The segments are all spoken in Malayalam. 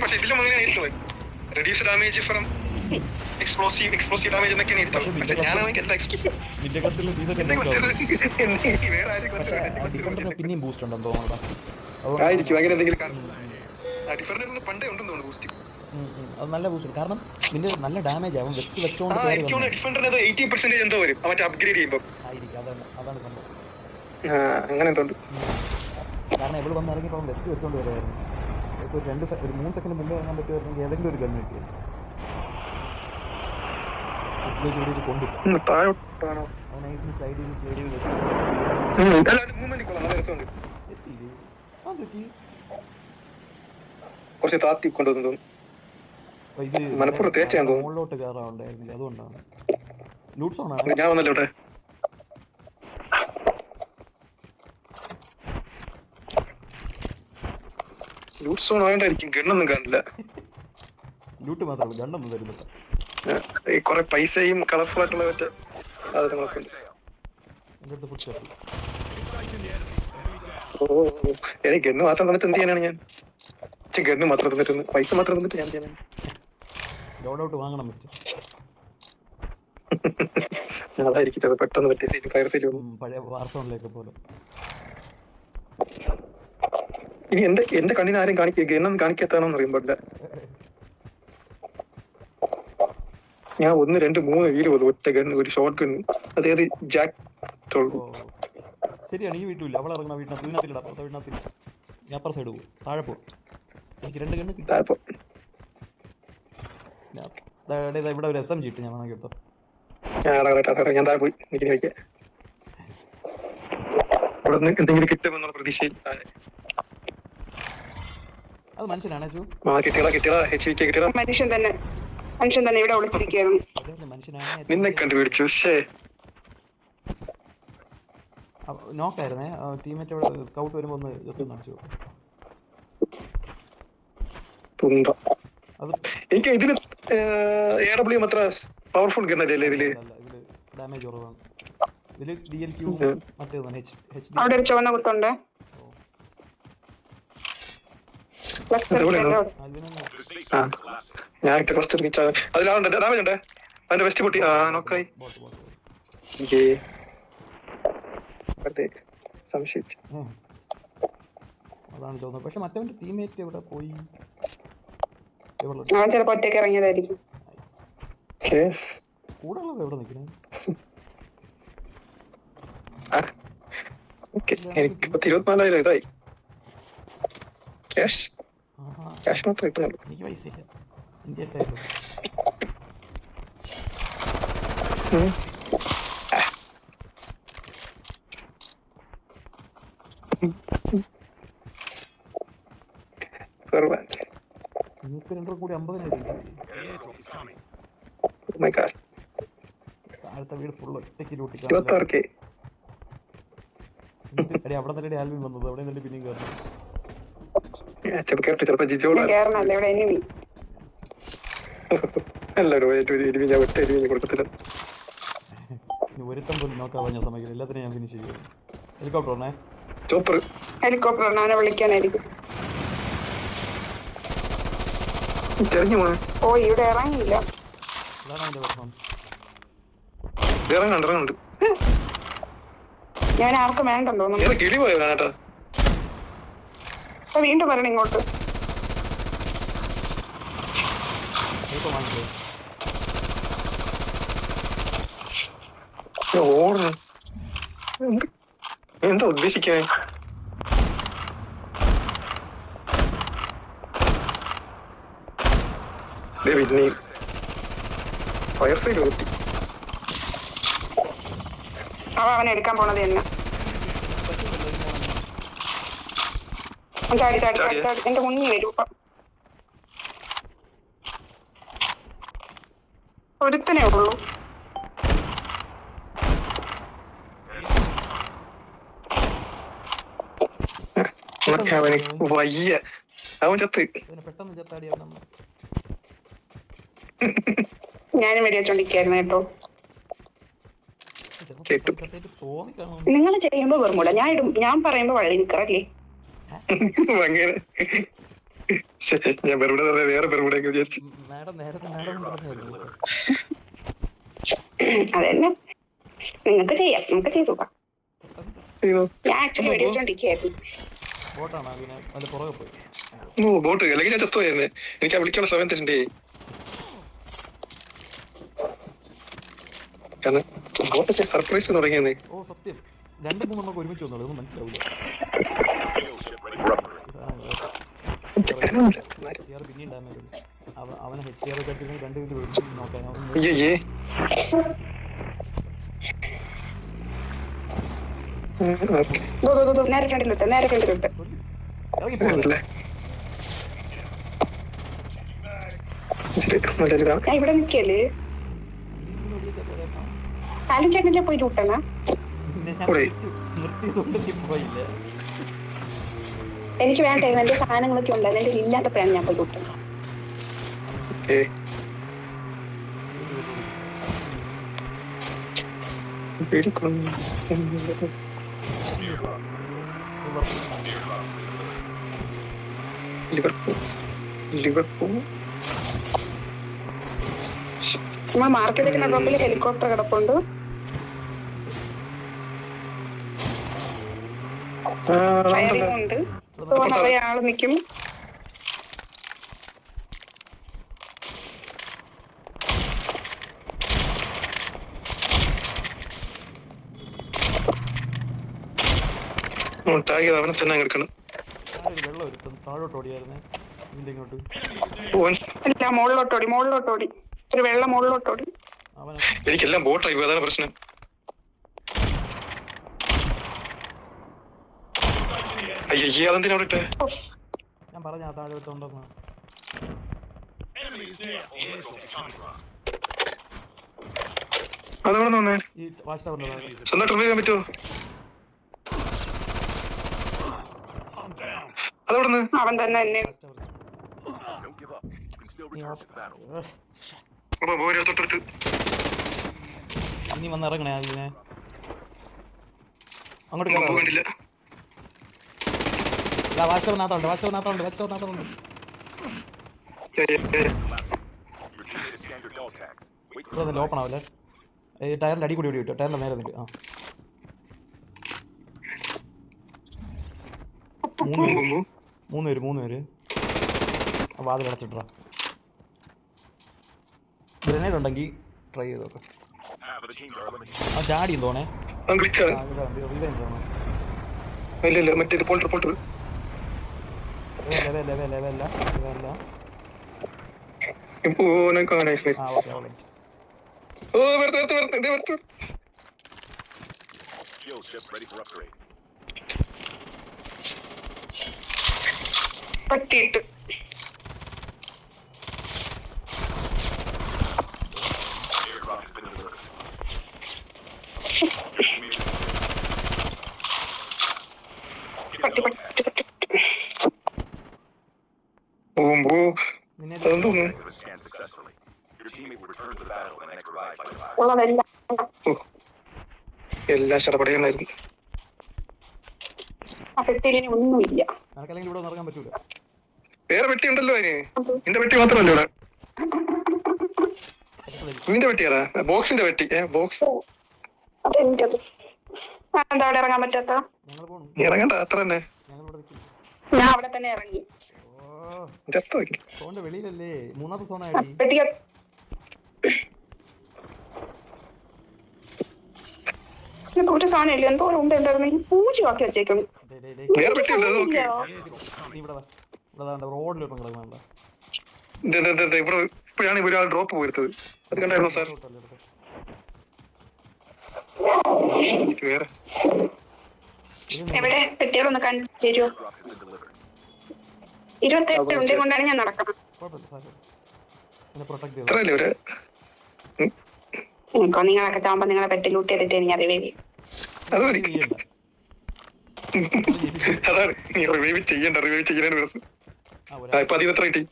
പക്ഷെ ഇതിലും അങ്ങനെ ആയിരിക്കും. Reduce damage from explosive damage എന്നൊക്കെയാണ് ഇരുത്തുന്നത്. പക്ഷെ ഞാനാണെങ്കിൽ പിന്നെയും ബൂസ്റ്റ് ഉണ്ടെന്ന് തോന്നുന്നു. ആയിരിക്കും അങ്ങനെ എന്തെങ്കിലും കാണും. ഡിഫറൻറ്റ് പണ്ടേ ഉണ്ടെന്ന് തോന്നുന്നു ബൂസ്റ്റ്. അത് നല്ല ബൂസ്റ്റ് കാരണം നിന്റെ നല്ല ഡാമേജ് ആവും. വെസ്റ്റ് വെച്ചോണ്ട് ഡിഫറൻറ്റ് 80% എന്തോ വരും മറ്റേ അപ്ഗ്രേഡ് ചെയ്യുമ്പോൾ. ആയിരിക്കും. അതാണ് സംഭവം. അങ്ങനെ എന്തോ ഉണ്ട്. കാരണം എവിടെ വന്ന് ഇറങ്ങിയപ്പോൾ വെസ്റ്റ് വെച്ചോണ്ട് വരുമായിരുന്നു. ഇപ്പോൾ ഒരു 3 സെക്കൻഡ് മുമ്പേ ഇറങ്ങാൻ പറ്റുമായിരുന്നെങ്കിൽ ഏതെങ്കിലും ഒരു ഗണ്ണ് കിട്ടിയത്. കൊണ്ടില്ല സ്ലൈഡ് ചെയ്ത് കുറച്ച് താത്തി കൊണ്ടുവന്നു. മുകളിലോട്ട് കയറാറുണ്ടായിരുന്നില്ല, അതുകൊണ്ടാണ്. ഞാൻ വന്നല്ലോ ഇവിടെ. Loot zone ആയതായിരിക്കും. ഗണ്ണൊന്നും കാണില്ല. ലൂട്ട് മാത്രമേ ഗണ്ണൊന്നും തരുന്നില്ല. കൊറേ പൈസയും കളർഫുൾ ആയിട്ടുള്ള സാധനങ്ങളൊക്കെ ഉണ്ട്. എനിക്ക് ഗണ്ണ് മാത്രം തന്നിട്ട് എന്ത് ചെയ്യാനാണ് ഞാൻ? ഗണ്ണ് മാത്രം തന്നിട്ട് പൈസ മാത്രം തന്നിട്ട് ഞാൻ ചെയ്യാനാണ്. അതായിരിക്കും അത് പെട്ടെന്ന് പറ്റിയ സീറ്റ് ഫയർ സീറ്റ് പഴയ വാർസോണിലേക്ക് പോലെ. ഇനി എന്റെ കണ്ണിന് ആരും ഗണ്ണൊന്നും കാണിക്കാത്താണോന്ന് അറിയാൻ പാടില്ല. ഞാൻ 1, 2, 3 വീട് പോലും ഒറ്റ ഗണ്ണ്, ഒരു ഷോട്ട് ഗണ്ണ്. അതായത് ജാക്ക്. ശരിയാണ്. ഈ വീട്ടിലില്ല. അവളെ ഇറങ്ങുന്ന വീട്ടിനകത്തില്ല. ഞാൻ അപ്പുറ സൈഡ് പോകും. താഴെ പോകും. എനിക്ക് 2 ഗണ്ണ് കിട്ടും. ഇവിടെ ഒരു SMG ഇട്ട് ഞാൻ വേണമെങ്കിൽ എടുത്തോ. ഞാൻ താഴെ പോയി എനിക്ക് വയ്ക്കാം. അവിടെ നിന്ന് എന്തെങ്കിലും കിട്ടുമെന്നുള്ള പ്രതീക്ഷയിൽ. അത് മനുഷ്യനാണ്. കിട്ടിയടാ മനുഷ്യൻ തന്നെ ഇവിടെ വിളിച്ചിരിക്കുന്നു. നിന്നെ കണ്ടുപിടിച്ചു. പക്ഷേ നോക്കായിരുന്നേ. ടീമേറ്റ് ഇവിടെ സ്കൗട്ട് വരുമ്പോ ഒന്ന് ജസ്റ്റ് കാണിച്ചു. എനിക്ക് ഇതിന് AW അത്ര പവർഫുൾ ഗണ്ണല്ലേ ഇതില്. ഡാമേജ് കുറവാണ്. ഇതില് DLQ മറ്റേതാണ് HD. അവിടെ ഒരു ചുവന്ന കുത്തുണ്ട്. ഞാൻ അതിലാവുണ്ട്. ഡാമേജ് ഉണ്ട്. അതിന്റെ വെസ്റ്റ് പൊട്ടി. നോക്കായി സംശയിച്ചു. അതാണ് തോന്നുന്നത്. പക്ഷെ മറ്റവന്റെ ടീമേറ്റ് എവിടെ പോയി? ചിലപ്പോ ഒറ്റയ്ക്ക് ഇറങ്ങിയതായിരിക്കും. കൂടെ ഉള്ളത് എവിടെ നിൽക്കണേ? എനിക്ക് 24,000 ഇതായി. ക്യാഷ് മാത്രം കിട്ടുന്നുള്ളൂ. എനിക്ക് പൈസ ഇല്ല. ഇന്ത്യ നിങ്ങൾക്ക് 2 കൂടി 50,000. താഴത്തെ വീട് ഫുൾ ഒറ്റയ്ക്ക് ലൂട്ടി. 26K. അവിടെ തന്നെ ആൽബം വന്നത്. അവിടെ നിന്നിട്ട് പിന്നെയും കയറുന്നു. ഒരുത്തം പോലും നോക്കാൻ പറഞ്ഞ സമയത്ത് എല്ലാത്തിനും ഞാൻ ഫിനിഷ് ചെയ്യും. ഹെലികോപ്റ്റർ വിളിക്കാനായിരിക്കും. ഓ ഇവിടെ ഇറങ്ങിയില്ല. അതാണ് എന്റെ പ്രശ്നം. ഞാൻ ആർക്കും വേണ്ടെന്ന് തോന്നുന്നു. വീണ്ടും വരണം ഇങ്ങോട്ട്. എന്താ ഉദ്ദേശിക്കാൻ? ഫയർ സൈഡ് കിട്ടി. അവനെ എടുക്കാൻ പോണത് തന്നെ. ചാടി എന്റെ കുഞ്ഞി വരും. ഒരുത്തനേ ഉള്ളൂ. വയ്യ. അവൻ ചത്ത്. പെട്ടെന്ന് ചത്താടി. ഞാനും വെടിവെച്ചോണ്ടിരിക്കായിരുന്നു കേട്ടോ. നിങ്ങൾ ചെയ്യുമ്പോ വെറുമൂട. ഞാൻ പറയുമ്പോ വള്ളി നിക്കറല്ലേ. ശരി, ഞാൻ ബെർമുഡ വേറെ ബെർമുഡയൊക്കെ വിചാരിച്ചു. മാഡം നേരത്തെ മാഡം പറഞ്ഞായിരുന്നു. അതന്നെ നിങ്ങൾക്ക് ചെയ്യാം, നിങ്ങൾക്ക് ചെയ്തു നോക്കാം. അയ്യോ, ഞാൻ ആക്ച്വലി വെടിവെച്ചോണ്ടിരിക്കുകയായിരുന്നു. ബോട്ടാണ് അതിനെ അതിന്റെ പുറകെ പോയി. ബോട്ട് അല്ലെങ്കിൽ ഞാൻ ചത്തുപോയെന്നെ. എനിക്ക് ആ വിളിക്കാനുള്ള സമയം തരണ്ടേ? കാരണം ബോട്ടൊക്കെ സർപ്രൈസ് തുടങ്ങിയെന്നേ. ഓ സത്യം, 2-3 എണ്ണം ഒരുമിച്ച് വന്നത് ഒന്നും മനസ്സിലാവില്ല. പിന്നെയും ഡാമേജ് അവനെ HCR കഴിച്ചിരുന്ന 2 മിനിറ്റ് ഒരുമിച്ച് നോക്കാൻ അയ്യേ നേരെ ഫ്രണ്ടിലോട്ട്, നേരെ ഫ്രണ്ടിലോട്ട്. ഞാൻ ഇവിടെ നിൽക്കല്ലേ, ആലും ചേട്ടനെ പോയി ലൂട്ടണ. പോയില്ല. എനിക്ക് വേണ്ടായിരുന്നു, എന്റെ സാധനങ്ങളൊക്കെ ഉണ്ടായിരുന്നു, എന്റെ ഇല്ലാത്തപ്പോഴാണ് ഞാൻ പോയി ലൂട്ടണത്. നമ്മൾ മാർക്കറ്റിൽ ഡ്രോപ്പിൽ ഹെലികോപ്റ്റർ കിടപ്പുണ്ട്. ഉണ്ട് നിറയെ ആള് നിൽക്കും. അവനെ തന്നെ എടുക്കണം. വെള്ളം ഒരുത്തം താഴോട്ട് ഓടിയായിരുന്നേ. ഇങ്ങോട്ട് അല്ല, മുകളിലോട്ടോടി, മുകളിലോട്ടോടി, ഒരു വെള്ളം മുകളിലോട്ടോടി. എനിക്കെല്ലാം ബോട്ടായി, അതാണ് പ്രശ്നം. അയ്യേ, അതെന്തിനാ അവിടെ ഇട്ടേ? ഞാൻ പറഞ്ഞ താഴെ എടുത്തോണ്ടെന്ന്. അതെവിടെ നിന്ന് ഈ വാച്ച് ടവറിന്റെ സ്വന്തമായിട്ട് റിവൈവ് ചെയ്യാൻ പറ്റുമോ? അതെവിടെ നിന്ന്? അവൻ തന്നെ എന്നെ തൊട്ടടുത്ത് ഇനി വന്ന് ഇറങ്ങണേ അതിനെ അങ്ങോട്ട് വേണ്ടില്ല. വാച്ചവനകത്തുണ്ട് ഓപ്പൺ ആവല്ലേ. ഈ ടയറിന്റെ അടി കൂടി കിട്ടും, ടയറിന്റെ നേരെ നിൽക്കും. 3 പേര് വാതിൽ അടച്ചിട്ടാ. ഗ്രനേഡ് ഉണ്ടെങ്കിൽ ട്രൈ ചെയ്ത് നോക്കാം. ആ ചാടി തോണേ. ഇല്ല മറ്റേത് പോൾട്ടർ പറ്റിയിട്ട് എല്ലാ ശടപടയായിരുന്നു. ഒന്നുമില്ല. ഇവിടെ ഇറങ്ങാൻ പറ്റൂല. വേറെ പെട്ടി ഉണ്ടല്ലോ അതിന്. നിന്റെ പെട്ടി മാത്രമല്ല ഇവിടെ. നിന്റെ പെട്ടിയാടാ, ബോക്സിന്റെ പെട്ടി. ബോക്സ് എന്താ അവിടെ ഇറങ്ങാൻ പറ്റാത്ത? ഇറങ്ങണ്ട, അത്ര തന്നെ. ഞാൻ അവിടെ തന്നെ ഇറങ്ങി. വെളിയിലല്ലേ, 3ാമത്തെ സോണായി. ഒരു സാധനം ഇല്ല, എന്തോ ഉണ്ട് ഉണ്ടായിരുന്നു. ഈ പൂജയാക്കി വെച്ചേക്കും. ഇപ്പോഴാണ് ഒരാൾ ഡ്രോപ്പ് പോയിരുന്നത്. അത് കണ്ടായിരുന്നോ സാർ? വേറെ എവിടെ പെട്ടികളൊന്ന് കാണിച്ചു തരുമോ? 28 ഉണ്ടേ കൊണ്ടാണ് ഞാൻ നടക്കണം. നിങ്ങളൊക്കെ ചാകുമ്പോ നിങ്ങളെ പെട്ടി ലൂട്ട് ചെയ്തിട്ട് എനിക്ക് അറിവ്. അതാണ് നീ റിവൈവ് ചെയ്യണ്ട, റിവൈവ് ചെയ്യാൻ പ്രശ്നം. ഇപ്പൊ അതിന് എത്ര കിട്ടി?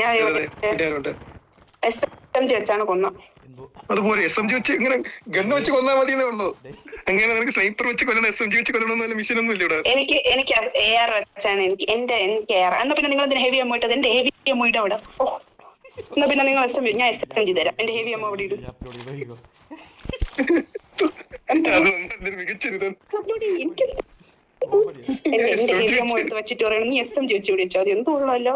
ഞാൻ SMG വെച്ചാണ് കൊന്നത്. അതുപോലെ SMG വെച്ച് ഇങ്ങനെ ഗണ്ണ് വെച്ച് കൊന്നാൽ മതി എന്നേ ഉള്ളൂ. അങ്ങനെ നിനക്ക് സ്നൈപ്പർ വെച്ച് കൊല്ലണം, SMG വെച്ച് കൊല്ലണം മിഷൻ ഒന്നും ഇല്ല ഇവിടെ. എനിക്ക് AR വെച്ചാണ് എനിക്ക് AR. എന്നാ പിന്നെ നിങ്ങൾ എന്തിനാ ഹെവി അമ്മ ഇട്ടത്? എന്റെ ഹെവി അമ്മ ഇട്ട അവിടെ. എന്നാ പിന്നെ നിങ്ങൾ ഞാൻ SMG തരാം. എന്റെ ഹെവി അമ്മ അവിടെ ഇടും. മികച്ചൊരു ഹെവി അമ്മ എടുത്ത് വെച്ചിട്ട് പറയണം നീ SMG വെച്ച് വിളിച്ചോ. അത് എന്തുള്ളല്ലോ.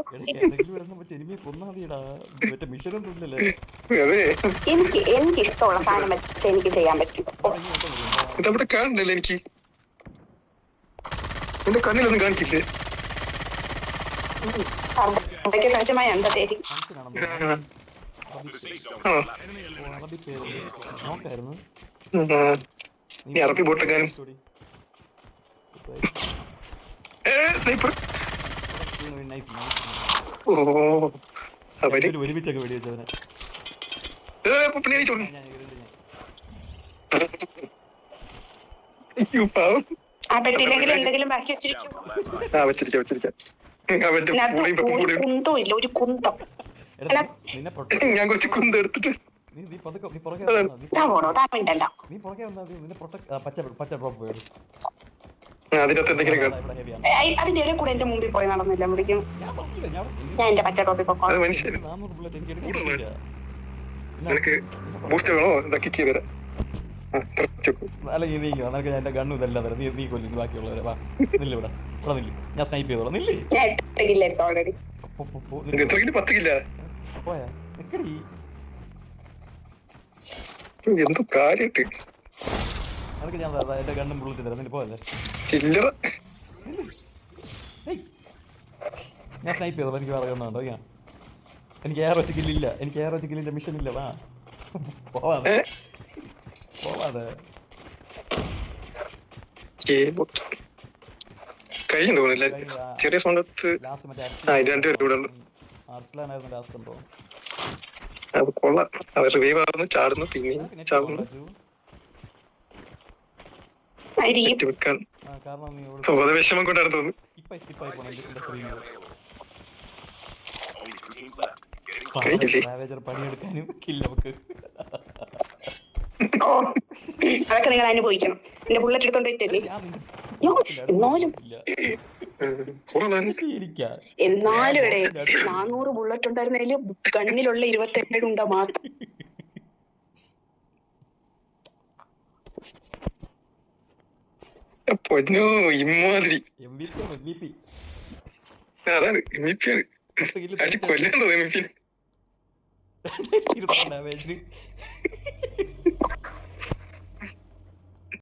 എനിക്ക് ഇഷ്ടമുള്ള സാധനം വെച്ച് എനിക്ക് ചെയ്യാൻ പറ്റും. ഇതവിടെ കാണുന്നില്ല എനിക്ക്, എന്റെ കണ്ണിലൊന്നും കാണിക്കില്ലേ? സഹജമായ എന്താ തേരി അറബി ബോട്ടക്കാരൻ ഒരുമിച്ചൊക്കെ വെടി വെച്ചവനെ ആ പെട്ടിയിലെങ്കിലും എന്തെങ്കിലും ബാക്കി വെച്ചിരിക്കാം. കുന്തോ ഇല്ല, ഒരു കുന്തം. ഞാൻ കുറച്ച് കുന്തം എടുത്തിട്ട് അതിനകത്ത് എന്തെങ്കിലും അതിന്റെ ഇടയിൽ കൂടെ എന്റെ മുമ്പിൽ പോയി നടന്നില്ല. വിളിക്കും ഞാൻ എന്റെ പച്ച ടോപ്പിൽ പൊക്കോ. മനുഷ്യൻ നിനക്ക് ബൂസ്റ്റ് വേണോ? ഇതൊക്കെ വരാം. അല്ലെങ്കിൽ നീ നിനക്ക് എന്റെ ഗണ്ണും ഇതെല്ലാം തരാം. നീ കൊല്ലും ബാക്കിയുള്ളവരെ. വാ നില്ല ഇവിടെ നില്ല്, ഞാൻ സ്നൈപ്പ് ചെയ്തോളാം. നില്ലേ പോയാ നിക്കടി. എന്തോ കാര്യട്ട് നിനക്ക് ഞാൻ എന്റെ ഗണ്ണും ബുള്ളറ്റ് തരാം. നിന്റെ പോയല്ലേ ചില്ലറ. ഞാൻ സ്നൈപ്പ് ചെയ്തോളാം. എനിക്ക് പറയുന്നുണ്ടോ? എനിക്ക് എയർ വെച്ച് കില്ലില്ല. എനിക്ക് എയർ വെച്ച് കില്ലിന്റെ മിഷൻ ഇല്ല. വാ പോവാതെ പോവാതെ കഴിഞ്ഞു തോന്നില്ല. ചെറിയ സൗണ്ടത്ത് രണ്ടുപേരും കൂടെ ഉണ്ട്. അർസലാനായിരുന്നു ലാസ്റ്റ് ഉണ്ടോ? അത് കൊള്ളാം. അവർ റിവൈവ് ആവുന്നു, ചാടുന്നു, പിന്നെയും ചാടുന്നു. കാരണം വിഷമം കൊണ്ടാണ് തോന്നുന്നു. സ്കിപ്പായി പണിയെടുക്കാനും കില്ല നമുക്ക്. അതൊക്കെ നിങ്ങൾ അനുഭവിക്കണം. എന്റെ ബുള്ളറ്റ് എടുത്തോണ്ടിട്ടല്ലേ. എന്നാലും എടേ 400 ബുള്ളറ്റ് ഉണ്ടായിരുന്നതില് കണ്ണിലുള്ള 28 ഉണ്ടാ മാത്രം. പൊന്നോ ഇമ്മാതിരി അതാണ് MVP ആണ്. കൊല്ലാൻ തോന്നി MVP.